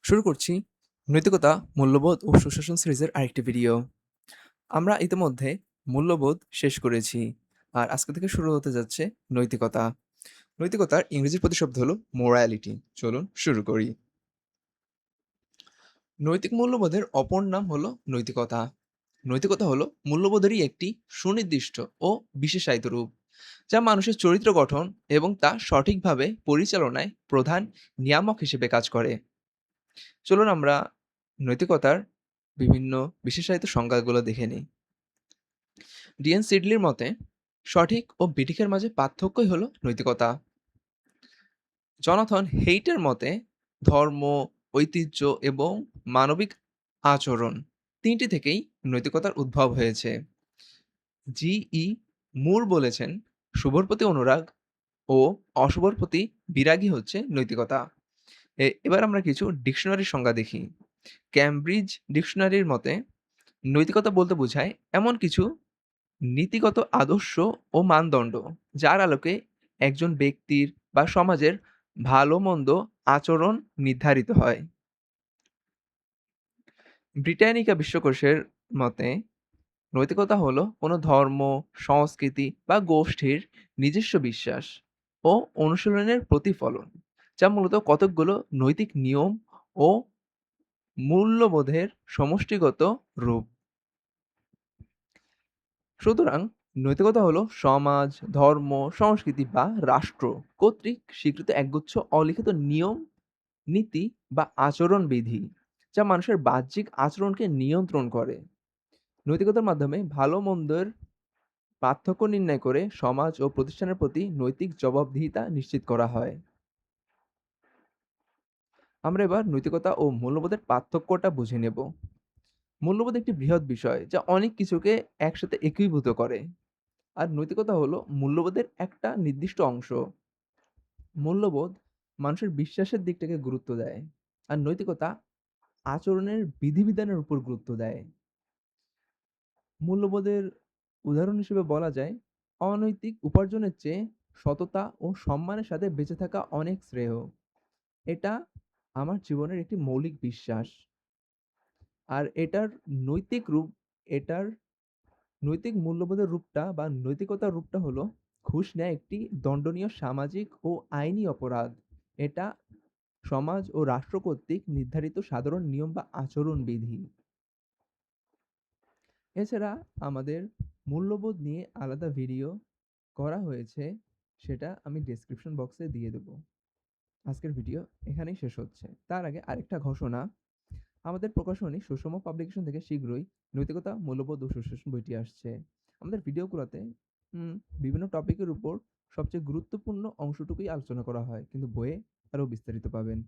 শুরু করছি নৈতিকতা, মূল্যবোধ ও সুশাসন সিরিজের আরেকটি ভিডিও। আমরা ইতিমধ্যে মূল্যবোধ শেষ করেছি। আর আজকে থেকে শুরু হতে যাচ্ছে নৈতিকতা। নৈতিকতার ইংরেজি প্রতিশব্দ হলো মোরালিটি। চলুন শুরু করি। নৈতিক মূল্যবোধের অপর নাম হলো নৈতিকতা। নৈতিকতা হলো মূল্যবোধেরই একটি সুনির্দিষ্ট ও বিশেষায়িত রূপ, যা মানুষের চরিত্র গঠন এবং তা সঠিকভাবে পরিচালনায় প্রধান নিয়ামক হিসেবে কাজ করে। চলুন আমরা নৈতিকতার বিভিন্ন বিশেষায়িত সংজ্ঞাগুলো দেখে নিই। ডিএন সিডলির মতে সঠিক ও বেঠিকের মাঝে পার্থক্যই হলো নৈতিকতা। জনাথন হেইটের মতে ধর্ম, ঐতিহ্য এবং মানবিক আচরণ তিনটি থেকেই নৈতিকতার উদ্ভব হয়েছে। জি.ই. মুর বলেছেন, শুভর প্রতি অনুরাগ ও অশুভর প্রতি বিরাগী হচ্ছে নৈতিকতা। এবার আমরা কিছু ডিকশনারির সংজ্ঞা দেখি। ক্যামব্রিজ ডিকশনারির মতে নৈতিকতা বলতে বোঝায় এমন কিছু নীতিগত আদর্শ ও মানদণ্ড যার আলোকে একজন ব্যক্তির বা সমাজের ভালো-মন্দ আচরণ নির্ধারিত হয়। ব্রিটানিকা বিশ্বকোষের মতে নৈতিকতা হলো কোনো ধর্ম, সংস্কৃতি বা গোষ্ঠীর নিজস্ব বিশ্বাস ও অনুশীলনের প্রতিফলন, যা মূলত কতকগুলো নৈতিক নিয়ম ও মূল্যবোধের সমষ্টিগত রূপ। সুতরাং নৈতিকতা হলো সমাজ, ধর্ম, সংস্কৃতি বা রাষ্ট্র কর্তৃক স্বীকৃত একগুচ্ছ অলিখিত নিয়ম, নীতি বা আচরণবিধি, যা মানুষের বাহ্যিক আচরণকে নিয়ন্ত্রণ করে। নৈতিকতার মাধ্যমে ভালো-মন্দের পার্থক্য নির্ণয় করে সমাজ ও প্রতিষ্ঠানের প্রতি নৈতিক জবাবদিহিতা নিশ্চিত করা হয়। আমরা এবার নৈতিকতা ও মূল্যবোধের পার্থক্যটা বুঝে নেব। মূল্যবোধ একটি বৃহৎ বিষয় যা অনেক কিছুকে একসাথে একীভূত করে। আর নৈতিকতা হলো মূল্যবোধের একটা নির্দিষ্ট অংশ। মূল্যবোধ মানুষের বিশ্বাসের দিকটাকে গুরুত্ব দেয়, আর নৈতিকতা আচরণের বিধিবিধানের উপর গুরুত্ব দেয়। মূল্যবোধের উদাহরণ হিসেবে বলা যায়, অনৈতিক উপার্জনের চেয়ে সততা ও সম্মানের সাথে বেঁচে থাকা অনেক শ্রেয়। এটা আমার জীবনের একটি মৌলিক বিশ্বাস। আর এটার নৈতিক মূল্যবোধের রূপটা বা নৈতিকতার রূপটা হলো ঘুষ নেয়া একটি দণ্ডনীয় সামাজিক ও আইনি অপরাধ। এটা সমাজ ও রাষ্ট্র কর্তৃক নির্ধারিত সাধারণ নিয়ম বা আচরণবিধি। এছাড়া আমাদের মূল্যবোধ নিয়ে আলাদা ভিডিও করা হয়েছে, সেটা আমি ডেসক্রিপশন বক্সে দিয়ে দেব। আজকের ভিডিও এখানেই শেষ হচ্ছে। তার আগে আরেকটা ঘোষণা, আমাদের প্রকাশনী সুষম পাবলিকেশন থেকে শীঘ্রই নৈতিকতা, মূল্যবোধ ও সুশাসন বইটি আসছে। আমাদের ভিডিওগুলোতে বিভিন্ন টপিকের উপর সবচেয়ে গুরুত্বপূর্ণ অংশটুকুই আলোচনা করা হয়, কিন্তু বইয়ে আরও বিস্তারিত পাবেন।